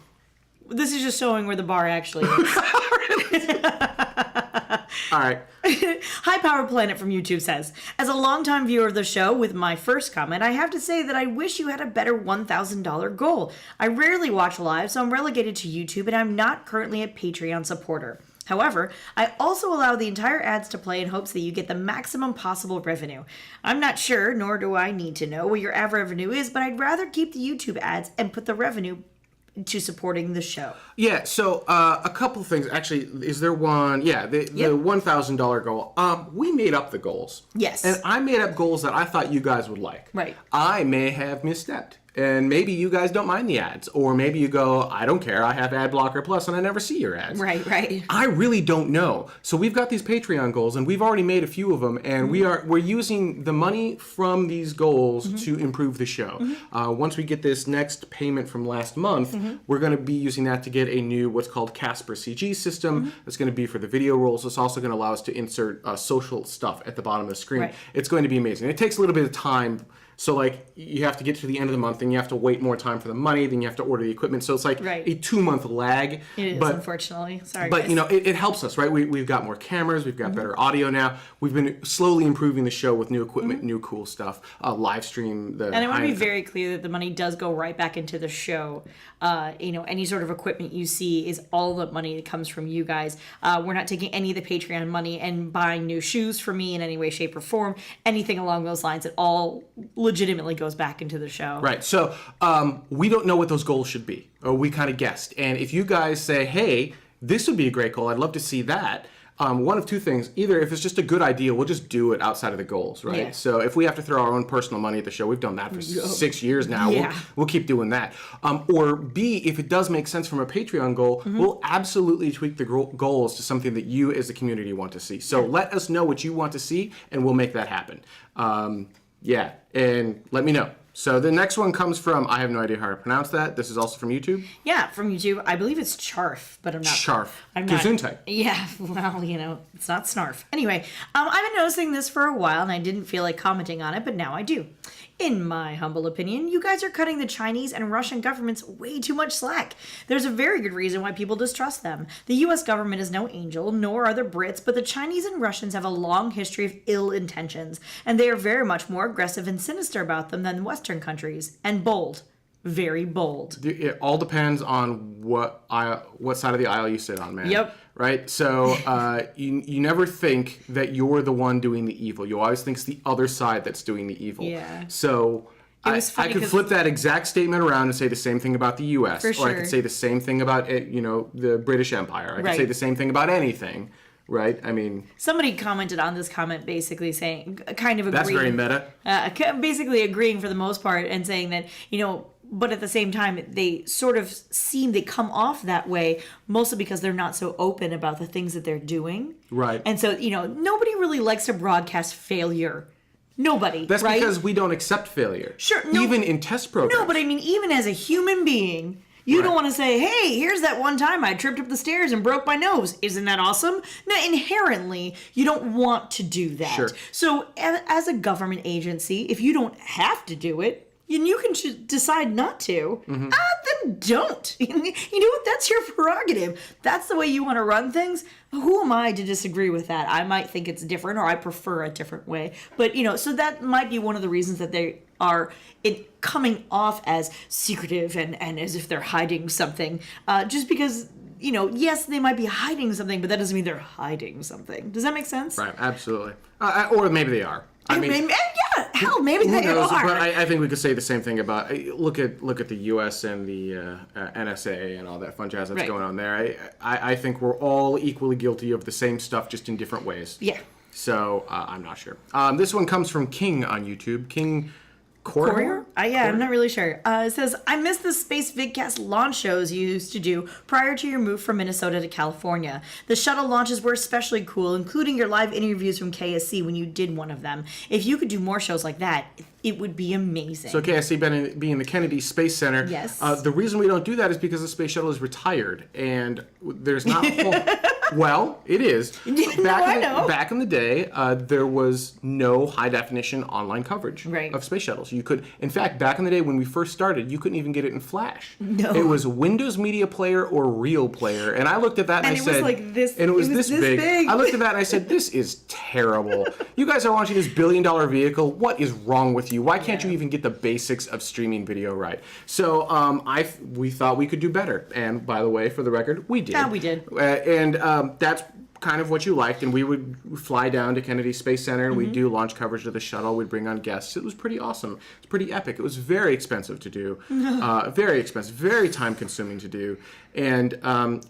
This is just showing where the bar actually is. All right. High Power Planet from YouTube says, as a longtime viewer of the show, with my first comment, I have to say that I wish you had a better $1,000 goal. I rarely watch live, so I'm relegated to YouTube, and I'm not currently a Patreon supporter. However, I also allow the entire ads to play in hopes that you get the maximum possible revenue. I'm not sure, nor do I need to know what your ad revenue is, but I'd rather keep the YouTube ads and put the revenue to supporting the show. Yeah, so a couple things. Actually, is there one? Yeah, the $1,000 goal. We made up the goals. Yes. And I made up goals that I thought you guys would like. Right. I may have misstepped. And maybe you guys don't mind the ads. Or maybe you go, I don't care, I have Ad Blocker Plus and I never see your ads. Right. I really don't know. So we've got these Patreon goals and we've already made a few of them, and we're using the money from these goals to improve the show. Once we get this next payment from last month, we're going to be using that to get a new what's called Casper CG system. That's going to be for the video rolls. It's also going to allow us to insert social stuff at the bottom of the screen. Right. It's going to be amazing. It takes a little bit of time. So, like, you have to get to the end of the month, and you have to wait more time for the money, then you have to order the equipment. So it's like a 2-month lag. It is, unfortunately. Sorry, but, guys. you know, it helps us, right? We've got more cameras. We've got better audio now. We've been slowly improving the show with new equipment, new cool stuff, live stream. And I want to be very clear that the money does go right back into the show. You know, any sort of equipment you see is all the money that comes from you guys. We're not taking any of the Patreon money and buying new shoes for me in any way, shape, or form. Anything along those lines. It all legitimately goes back into the show. Right. So we don't know what those goals should be, or we kind of guessed. And if you guys say, hey, this would be a great goal, I'd love to see that. One of two things. Either if it's just a good idea, we'll just do it outside of the goals, right? Yeah. So if we have to throw our own personal money at the show, we've done that for 6 years now. Yeah. We'll keep doing that. Or B, if it does make sense from a Patreon goal, we'll absolutely tweak the goals to something that you as the community want to see. So let us know what you want to see, and we'll make that happen. Yeah, and let me know. So the next one comes from, I have no idea how to pronounce that. This is also from YouTube? Yeah, from YouTube. I believe it's Charf, but I'm not. Charf. I'm not. Gesundheit. Yeah, well, you know, it's not Snarf. Anyway, I've been noticing this for a while, and I didn't feel like commenting on it, but now I do. In my humble opinion, you guys are cutting the Chinese and Russian governments way too much slack. There's a very good reason why people distrust them. The US government is no angel, nor are the Brits, but the Chinese and Russians have a long history of ill intentions, and they are very much more aggressive and sinister about them than Western countries. And bold. Very bold. It all depends on what side of the aisle you sit on, man. Yep. Right? So you never think that you're the one doing the evil. You always think it's the other side that's doing the evil. Yeah. So I could flip that exact statement around and say the same thing about the U.S. For sure. Or I could say the same thing about the British Empire. I could say the same thing about anything. Right? I mean... Somebody commented on this comment basically saying, kind of agreeing... That's very meta. Basically agreeing for the most part and saying that, but at the same time, they come off that way mostly because they're not so open about the things that they're doing. Right. And so, nobody really likes to broadcast failure. Nobody. That's right? because we don't accept failure. Sure. Even in test programs. No, but I mean, even as a human being, you don't want to say, hey, here's that one time I tripped up the stairs and broke my nose. Isn't that awesome? No, inherently, you don't want to do that. Sure. So as a government agency, if you don't have to do it, you can decide not to, then don't. You know what? That's your prerogative. That's the way you want to run things. Who am I to disagree with that? I might think it's different, or I prefer a different way. But, so that might be one of the reasons that they are coming off as secretive and as if they're hiding something. Just because, yes, they might be hiding something, but that doesn't mean they're hiding something. Does that make sense? Right, absolutely. Or maybe they are. I mean, maybe they knows, are. But I think we could say the same thing about look at the U.S. and the NSA and all that fun jazz that's going on there. I think we're all equally guilty of the same stuff, just in different ways. Yeah. So I'm not sure. This one comes from King on YouTube. King Courier? I'm not really sure. It says, I miss the Space Vidcast launch shows you used to do prior to your move from Minnesota to California. The shuttle launches were especially cool, including your live interviews from KSC when you did one of them. If you could do more shows like that, it would be amazing. So KSC being the Kennedy Space Center. Yes. The reason we don't do that is because the space shuttle is retired, and there's not full... Well, it is. Back in the day, there was no high-definition online coverage of space shuttles. You could, in fact, back in the day when we first started, you couldn't even get it in Flash. No. It was Windows Media Player or Real Player, and I looked at that and I said... it was like this. And it was this big. I looked at that and I said, this is terrible. You guys are launching this billion-dollar vehicle. What is wrong with you? Why can't you even get the basics of streaming video right? So we thought we could do better. And by the way, for the record, we did. Yeah, we did. That's kind of what you liked, and we would fly down to Kennedy Space Center and we'd do launch coverage of the shuttle. We'd bring on guests. It was pretty awesome. It's pretty epic. It was very expensive to do. Very expensive, very time consuming to do. And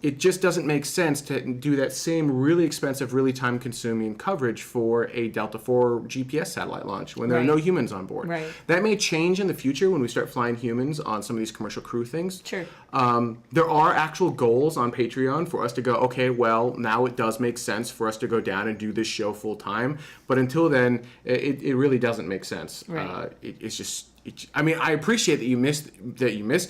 it just doesn't make sense to do that same really expensive, really time consuming coverage for a Delta IV GPS satellite launch when there are no humans on board. Right. That may change in the future when we start flying humans on some of these commercial crew things. Sure. There are actual goals on Patreon for us to go, okay, well, now it does make sense for us to go down and do this show full time. But until then, it really doesn't make sense. Right. It's just, I mean, I appreciate that you missed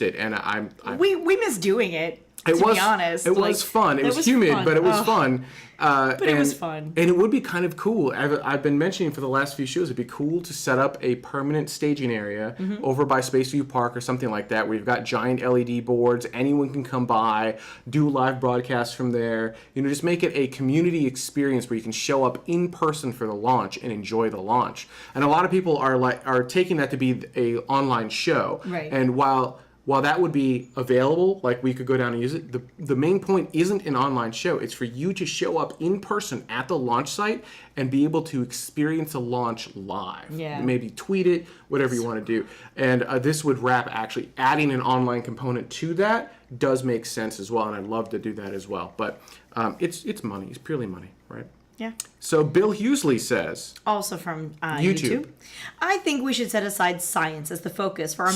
it, and we miss doing it. To be honest, it was fun. It was humid, fun. but it was fun. It was fun. And it would be kind of cool. I've been mentioning for the last few shows, it'd be cool to set up a permanent staging area over by Spaceview Park or something like that, where you've got giant LED boards. Anyone can come by, do live broadcasts from there. Just make it a community experience where you can show up in person for the launch and enjoy the launch. And a lot of people are taking that to be a online show. Right. And while that would be available, like we could go down and use it, the main point isn't an online show. It's for you to show up in person at the launch site and be able to experience a launch live. Yeah. Maybe tweet it, whatever you want to do. And this would wrap actually adding an online component to that does make sense as well, and I'd love to do that as well. But it's money. It's purely money, right? Yeah. So Bill Hughesley says, also from YouTube, I think we should set aside science as the focus for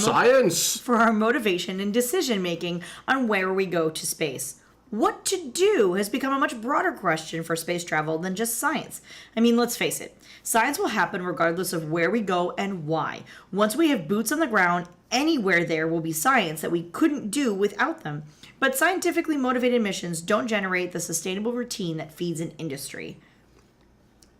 our motivation and decision making on where we go to space. What to do has become a much broader question for space travel than just science. I mean, let's face it, science will happen regardless of where we go and why. Once we have boots on the ground, anywhere there will be science that we couldn't do without them. But scientifically motivated missions don't generate the sustainable routine that feeds an industry.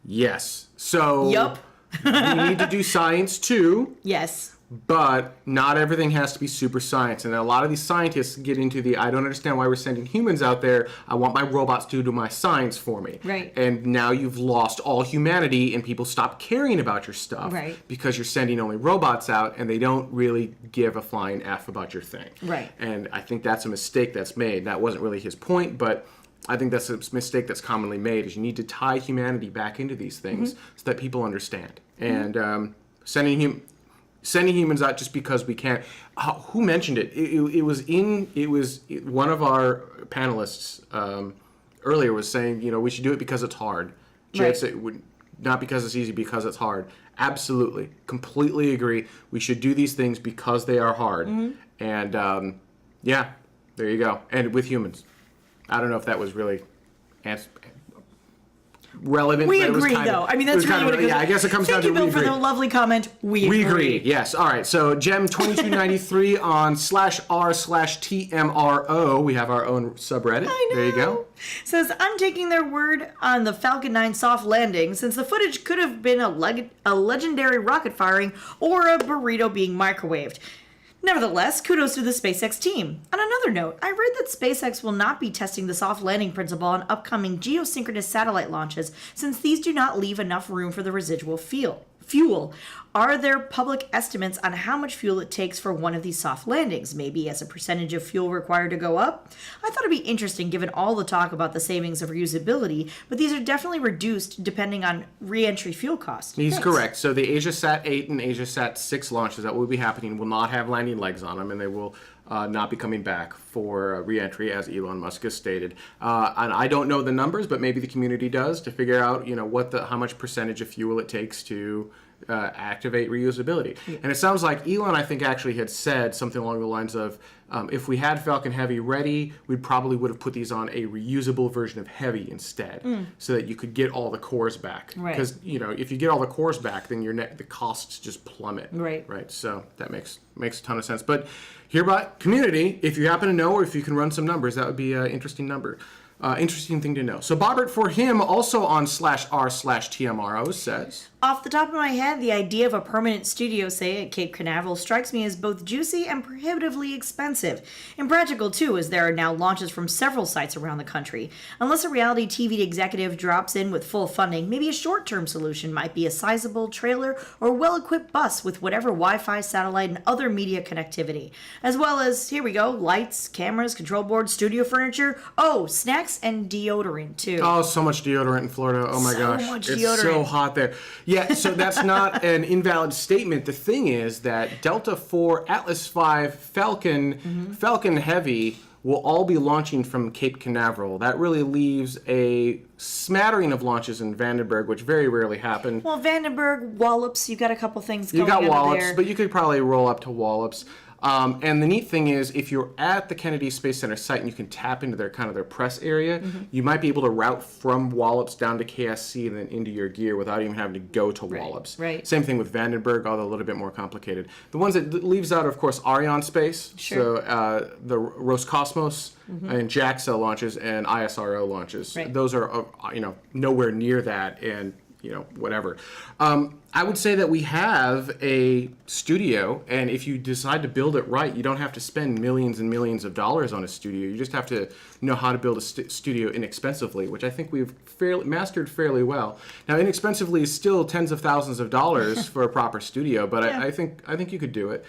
Yes. So Yup. we need to do science too. Yes. But not everything has to be super science. And a lot of these scientists get into I don't understand why we're sending humans out there. I want my robots to do my science for me. Right. And now you've lost all humanity and people stop caring about your stuff. Right. Because you're sending only robots out and they don't really give a flying F about your thing. Right. And I think that's a mistake that's made. That wasn't really his point, but I think that's a mistake that's commonly made, is you need to tie humanity back into these things so that people understand. And sending humans out just because we can't. Who mentioned it? It was one of our panelists earlier was saying, we should do it because it's hard. Right. not because it's easy, because it's hard. Absolutely. Completely agree. We should do these things because they are hard. And yeah, there you go. And with humans. I don't know if that was really relevant. We but it was agree, kind of- though. I mean, it that's was really kind what of, it goes. yeah, I guess it comes down Thank you, to Bill, we for agree. the lovely comment. We agree. Yes. All right. So Gem 2293 on /r/TMRO. We have our own subreddit. I know. There you go. Says, I'm taking their word on the Falcon 9 soft landing, since the footage could have been a legendary rocket firing or a burrito being microwaved. Nevertheless, kudos to the SpaceX team. On another note, I read that SpaceX will not be testing the soft landing principle on upcoming geosynchronous satellite launches, since these do not leave enough room for the residual fuel. Are there public estimates on how much fuel it takes for one of these soft landings, maybe as a percentage of fuel required to go up? I thought it'd be interesting given all the talk about the savings of reusability, but these are definitely reduced depending on re-entry fuel costs. He's Thanks. correct. So the AsiaSat 8 and AsiaSat 6 launches that will be happening will not have landing legs on them, and they will not be coming back for re-entry, as Elon Musk has stated. And I don't know the numbers, but maybe the community does, to figure out, how much percentage of fuel it takes to activate reusability. And it sounds like Elon, I think, actually had said something along the lines of, if we had Falcon Heavy ready, we probably would have put these on a reusable version of Heavy instead, so that you could get all the cores back. Right. Because if you get all the cores back, then the costs just plummet. Right. Right. So that makes a ton of sense. But hereby, community, if you happen to know, or if you can run some numbers, that would be an interesting number. Interesting thing to know. So Bobbert, for him, also on /r/TMRO, says, Off the top of my head, the idea of a permanent studio, say, at Cape Canaveral strikes me as both juicy and prohibitively expensive. Impractical, too, as there are now launches from several sites around the country. Unless a reality TV executive drops in with full funding, maybe a short-term solution might be a sizable trailer or well-equipped bus with whatever Wi-Fi, satellite, and other media connectivity. As well as, here we go, lights, cameras, control boards, studio furniture, snacks and deodorant, too. oh, so much deodorant in Florida. Oh, my gosh. much It's deodorant. so hot there. Yeah, so that's not an invalid statement. The thing is that Delta IV, Atlas V, Falcon Heavy will all be launching from Cape Canaveral. That really leaves a smattering of launches in Vandenberg, which very rarely happen. Well, Vandenberg, Wallops, you got a couple things going You got on Wallops, there. but you could probably roll up to Wallops. And the neat thing is, if you're at the Kennedy Space Center site and you can tap into their press area, you might be able to route from Wallops down to KSC and then into your gear without even having to go to Wallops. Right. Same thing with Vandenberg, although a little bit more complicated. The ones that leaves out, of course, Ariane Space, Sure. so the Roscosmos and JAXA launches and ISRO launches. Right. Those are nowhere near that, and whatever. I would say that we have a studio, and if you decide to build it right, you don't have to spend millions and millions of dollars on a studio. You just have to know how to build a studio inexpensively, which I think we've mastered fairly well. Now, inexpensively is still tens of thousands of dollars for a proper studio, but Yeah. I think you could do it.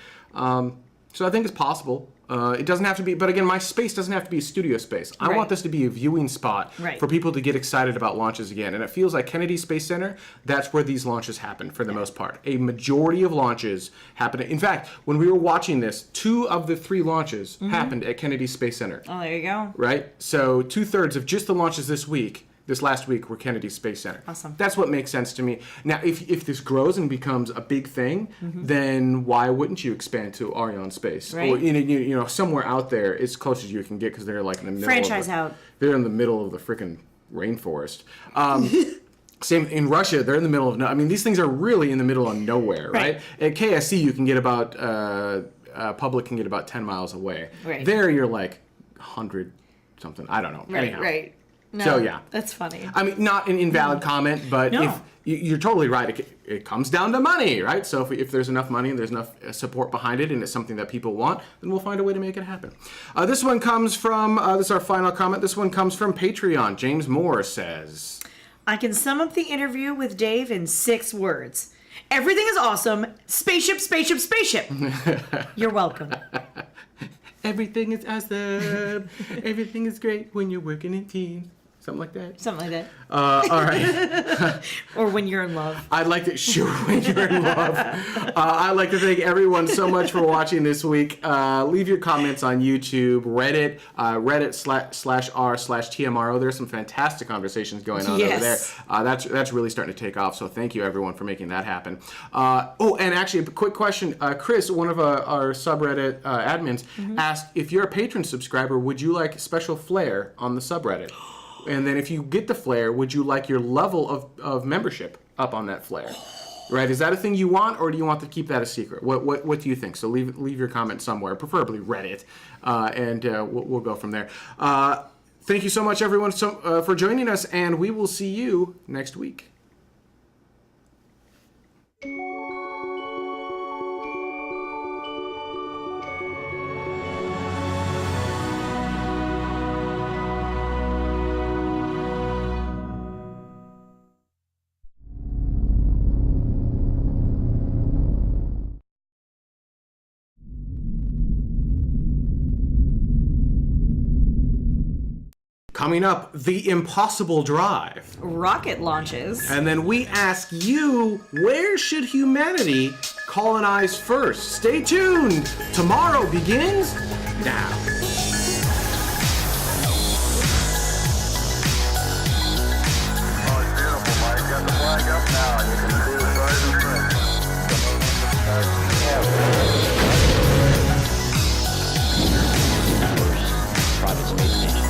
So I think it's possible. It doesn't have to be, but again, my space doesn't have to be a studio space. I Right. want this to be a viewing spot Right. for people to get excited about launches again. And it feels like Kennedy Space Center, that's where these launches happen for the most part. A majority of launches happen. In fact, when we were watching this, 2 of the 3 launches happened at Kennedy Space Center. Oh, there you go. Right? So 2/3 of just the launches this last week were Kennedy Space Center. Awesome. That's what makes sense to me. Now, if this grows and becomes a big thing, then why wouldn't you expand to Ariane Space? Right. Or somewhere out there as close as you can get, because they're like in the middle Franchise of out. They're in the middle of the freaking rainforest. Same in Russia, they're in the middle of these things are really in the middle of nowhere, right? At KSC, you can get about public can get about 10 miles away. Right. There, you're like 100 something. I don't know. Right, Anyhow. right. No, So, yeah. That's funny. I mean, not an invalid comment, but No. if you're totally right, it comes down to money, right? So if there's enough money and there's enough support behind it, and it's something that people want, then we'll find a way to make it happen. This one comes from this is our final comment. This one comes from Patreon. James Moore says, I can sum up the interview with Dave in 6 words. Everything is awesome. Spaceship, spaceship, spaceship. You're welcome. "Everything is awesome. Everything is great when you're working in teams." Something like that? Something like that. All right. Or when you're in love. I'd like to, sure, when you're in love. I'd like to thank everyone so much for watching this week. Leave your comments on YouTube, Reddit, Reddit/r/TMRO. There's some fantastic conversations going on over there. That's really starting to take off, so thank you everyone for making that happen. And actually, a quick question. Chris, one of our subreddit admins, asked, if you're a patron subscriber, would you like special flair on the subreddit? And then if you get the flair, would you like your level of membership up on that flair? Right? Is that a thing you want, or do you want to keep that a secret? What do you think? So leave your comment somewhere, preferably Reddit, and we'll go from there. Thank you so much, everyone, for joining us, and we will see you next week. Coming up, the impossible drive. Rocket launches. And then we ask you, where should humanity colonize first? Stay tuned. Tomorrow begins now. Oh, it's beautiful, Mike. Got the flag up now, and you can see the Private space station.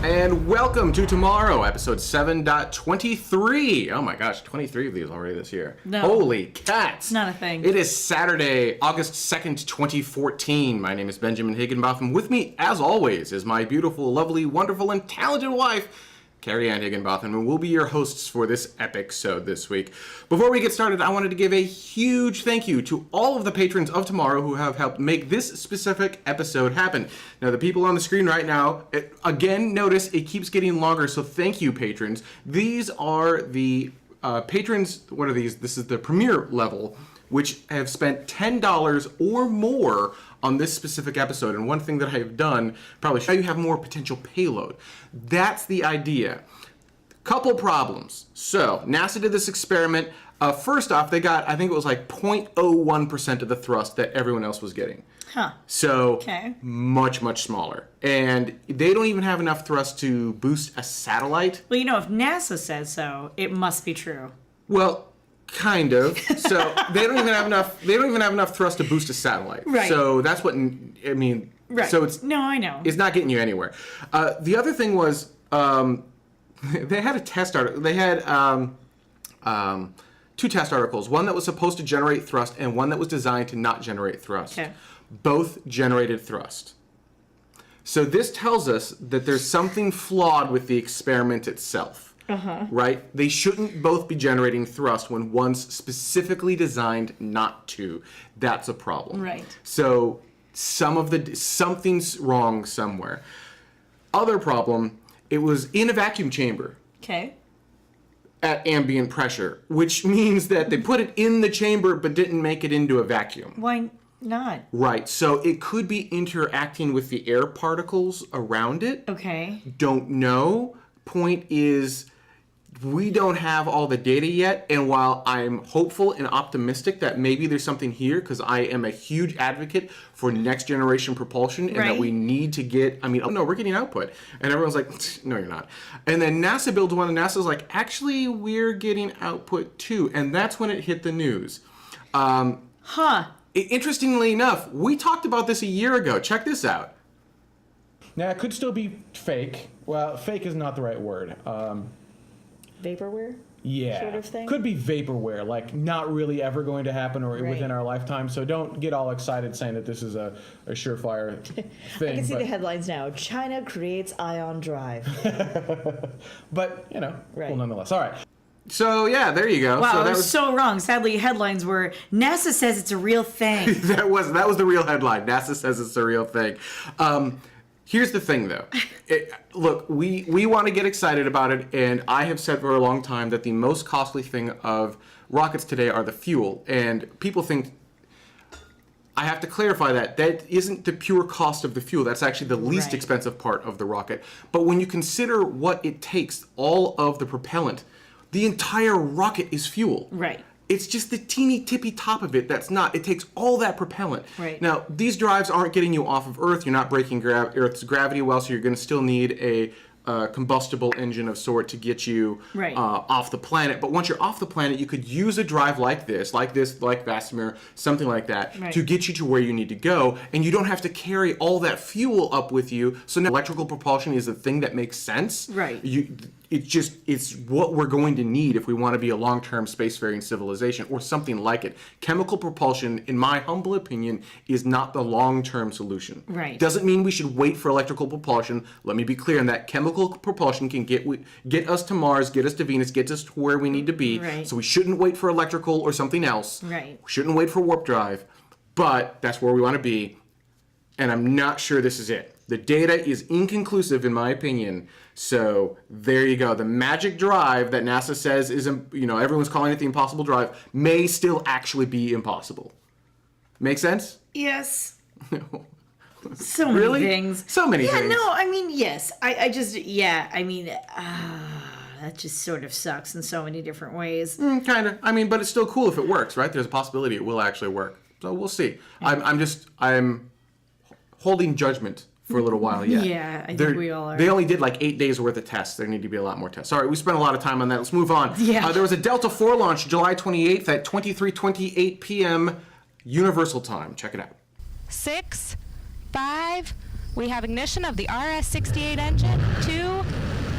And welcome to Tomorrow, episode 7.23. Oh my gosh, 23 of these already this year. No. Holy cats. Not a thing. It is Saturday, August 2nd, 2014. My name is Benjamin Higginbotham. With me, as always, is my beautiful, lovely, wonderful, and talented wife, Carrie Ann Higginbotham, and we'll be your hosts for this episode this week. Before we get started, I wanted to give a huge thank you to all of the patrons of Tomorrow who have helped make this specific episode happen. Now, the people on the screen right now, again, notice it keeps getting longer, so thank you, patrons. These are the patrons, what are these? This is the premier level, which have spent $10 or more on this specific episode. And one thing that I have done, probably show you have more potential payload. That's the idea. Couple problems. So NASA did this experiment. First off, they got, I think it was like 0.01% of the thrust that everyone else was getting. Huh. So much, much smaller. And they don't even have enough thrust to boost a satellite. Well, you know, if NASA says so, it must be true. Well, kind of. So they don't even have enough. They don't even have enough thrust to boost a satellite. Right. So that's what I mean. Right. So it's no, I know. It's not getting you anywhere. The other thing was they had a test article. They had two test articles. One that was supposed to generate thrust, and one that was designed to not generate thrust. Okay. Both generated thrust. So this tells us that there's something flawed with the experiment itself. Right? They shouldn't both be generating thrust when one's specifically designed not to. That's a problem. Right. So something's wrong somewhere. Other problem, it was in a vacuum chamber. Okay. At ambient pressure, which means that they put it in the chamber but didn't make it into a vacuum. Why not? Right. So it could be interacting with the air particles around it. Okay. Don't know. Point is, we don't have all the data yet, and while I'm hopeful and optimistic that maybe there's something here, because I am a huge advocate for next generation propulsion and that we need to get, I mean, oh no, we're getting output. And everyone's like, no, you're not. And then NASA builds one, and NASA's like, actually, we're getting output too. And that's when it hit the news. Interestingly enough, we talked about this a year ago. Check this out. Now, it could still be fake. Well, fake is not the right word. Vaporware? Yeah. Sort of thing? Could be vaporware, like not really ever going to happen or within our lifetime. So don't get all excited saying that this is a surefire thing. I can see the headlines now. China creates ion drive. But, you know, cool nonetheless. All right. So, yeah, there you go. Wow, so that was so wrong. Sadly, headlines were, NASA says it's a real thing. that was the real headline. NASA says it's a real thing. Here's the thing, though. Look, we want to get excited about it, and I have said for a long time that the most costly thing of rockets today are the fuel. And people think I have to clarify that isn't the pure cost of the fuel. That's actually the least Right. expensive part of the rocket. But when you consider what it takes, all of the propellant, the entire rocket is fuel. Right. It's just the teeny tippy top of it that's not. It takes all that propellant. Right. Now, these drives aren't getting you off of Earth. You're not breaking Earth's gravity well, so you're going to still need a combustible engine of sort to get you Right. off the planet. But once you're off the planet, you could use a drive like Vasimir, something like that, Right. to get you to where you need to go, and you don't have to carry all that fuel up with you. So now electrical propulsion is the thing that makes sense. Right. It's what we're going to need if we want to be a long-term spacefaring civilization or something like it. Chemical propulsion, in my humble opinion, is not the long-term solution. Right. Doesn't mean we should wait for electrical propulsion. Let me be clear on that. Chemical propulsion can get us to Mars, get us to Venus, get us to where we need to be. Right. So we shouldn't wait for electrical or something else. Right. We shouldn't wait for warp drive. But that's where we want to be. And I'm not sure this is it. The data is inconclusive, in my opinion. So there you go. The magic drive that NASA says is, everyone's calling it the impossible drive, may still actually be impossible. Make sense? Yes. So many Really? things. So many yeah, things. no, I mean, yes. I just, yeah, I mean, that just sort of sucks in so many different ways. Kind of. I mean, but it's still cool if it works, right? There's a possibility it will actually work. So we'll see. I'm holding judgment for a little while yet. Yeah, I think we all are. They only did like 8 days worth of tests. There need to be a lot more tests. All right, we spent a lot of time on that. Let's move on. Yeah. There was a Delta IV launch July 28th at 23:28 p.m. Universal Time. Check it out. 6, 5, we have ignition of the RS-68 engine. 2,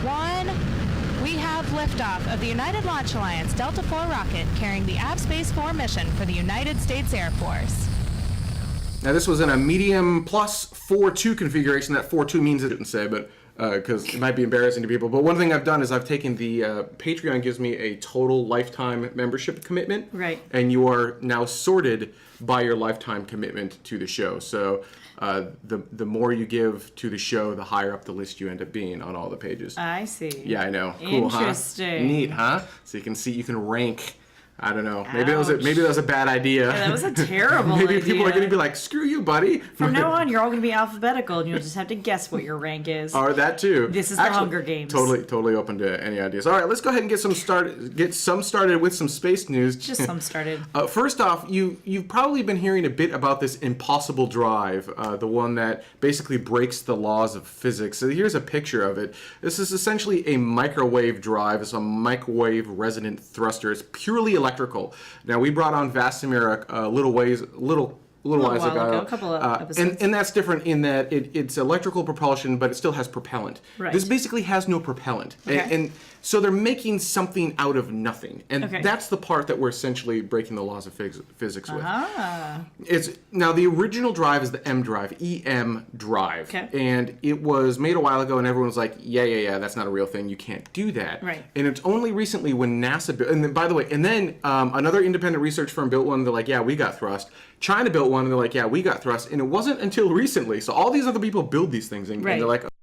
1, we have liftoff of the United Launch Alliance Delta IV rocket carrying the Space 4 mission for the United States Air Force. Now, this was in a medium plus 4.2 configuration. That 4.2 means it didn't say, but because it might be embarrassing to people. But one thing I've done is I've taken the Patreon gives me a total lifetime membership commitment. Right. And you are now sorted by your lifetime commitment to the show. So the more you give to the show, the higher up the list you end up being on all the pages. I see. Yeah, I know. Cool, Interesting. huh? Neat, huh? So you can rank. I don't know. Maybe that was a bad idea. Yeah, that was a terrible Maybe idea. people are going to be like, "Screw you, buddy." From now on, you're all going to be alphabetical, and you'll just have to guess what your rank is. Or that too. This is the Hunger Games. Totally open to any ideas. All right, let's go ahead and get some started with some space news. Just some started. First off, you've probably been hearing a bit about this impossible drive, the one that basically breaks the laws of physics. So here's a picture of it. This is essentially a microwave drive. It's a microwave resonant thruster. It's purely electrical. Now, we brought on Vasimir a little while ago. A couple of episodes. And that's different in that it's electrical propulsion, but it still has propellant. Right. This basically has no propellant. Okay. And so they're making something out of nothing. And Okay. that's the part that we're essentially breaking the laws of physics with. Ah. Now, the original drive is the M drive, EM drive. Okay. And it was made a while ago, and everyone was like, yeah, that's not a real thing. You can't do that. Right. And it's only recently when NASA built, and then, by the way, another independent research firm built one, and they're like, yeah, we got thrust. China built one, and they're like, yeah, we got thrust. And it wasn't until recently. So all these other people build these things, and Right. they're like,